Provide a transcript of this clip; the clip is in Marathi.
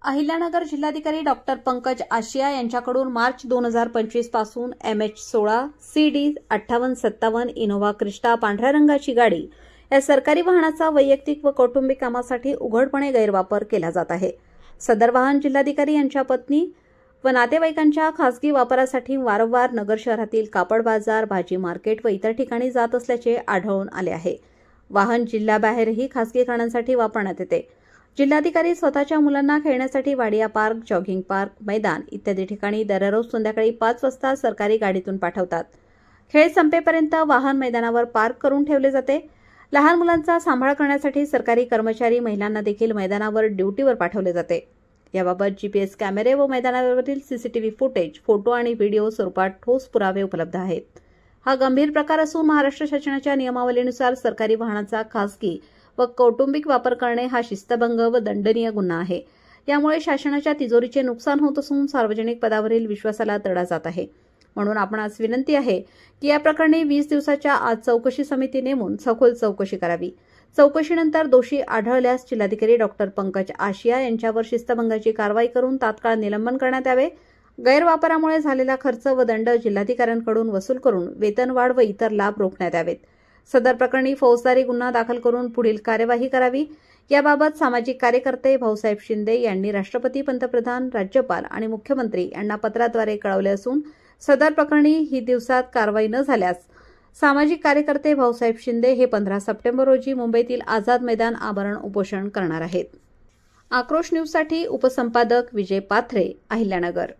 अहिल्यानगर जिल्हाधिकारी डॉक्टर पंकज आशिया यांच्याकडून मार्च 2025 पासून MH16 CD 5857 इनोव्हा क्रिस्टा पांढऱ्या रंगाची गाडी या सरकारी वाहनाचा वैयक्तिक व कौटुंबिक कामासाठी उघडपणे गैरवापर केला जात आहे। सदर वाहन जिल्हाधिकारी यांच्या पत्नी व नातेवाईकांच्या खासगी वापरासाठी वारंवार नगर शहरातील कापड बाजार, भाजी मार्केट व इतर ठिकाणी जात असल्याचे आढळून आले आहे। वाहन जिल्ह्याबाहेरही खासगी कारणांसाठी वापरण्यात येते। जिल्हाधिकारी स्वतःच्या मुलांना खेळण्यासाठी वाडिया पार्क, जॉगिंग पार्क, मैदान इत्यादी ठिकाणी दररोज संध्याकाळी 5 वाजता सरकारी गाडीतून पाठवतात। खेळ संपेपर्यंत वाहन मैदानावर पार्क करून ठेवले जाते। लहान मुलांचा सांभाळ करण्यासाठी सरकारी कर्मचारी महिलांना देखील मैदानावर ड्युटीवर पाठवले जाते। याबाबत GPS कॅमेरे व मैदानावरील CCTV फुटेज, फोटो आणि व्हिडिओ स्वरूपात ठोस पुरावे उपलब्ध आहेत। हा गंभीर प्रकार असून महाराष्ट्र शासनाच्या नियमावलीनुसार सरकारी वाहनाचा खासगी व कौटुंबिक वापर करणे हा शिस्तभंग व दंडनीय गुन्हा आहे। यामुळे शासनाच्या तिजोरीचे नुकसान होत असून सार्वजनिक पदावरील विश्वासाला तडा जात आहे। म्हणून आपणास विनंती आहे की या प्रकरणी 20 दिवसाच्या आत चौकशी समिती नेमून सखोल चौकशी करावी। चौकशीनंतर दोषी आढळल्यास जिल्हाधिकारी डॉक्टर पंकज आशिया यांच्यावर शिस्तभंगाची कारवाई करून तात्काळ निलंबन करण्यात यावे। गैरवापरामुळे झालेला खर्च व दंड जिल्हाधिकाऱ्यांकडून वसूल करून वेतनवाढ व इतर लाभ रोखण्यात यावेत। सदर प्रकरणी फौजदारी गुन्हा दाखल करून पुढील कार्यवाही करावी। याबाबत सामाजिक कार्यकर्ते भाऊसाहेब शिंदे यांनी राष्ट्रपती, पंतप्रधान, राज्यपाल आणि मुख्यमंत्री यांना पत्राद्वारे कळवले असून सदर प्रकरणी ही दिवसात कारवाई न झाल्यास सामाजिक कार्यकर्ते भाऊसाहेब शिंदे हे 15 सप्टेंबर रोजी मुंबईतील आझाद मैदान आमरण उपोषण करणार आहेत। आक्रोश न्यूजसाठी उपसंपादक विजय पाथरे, अहिल्यानगर।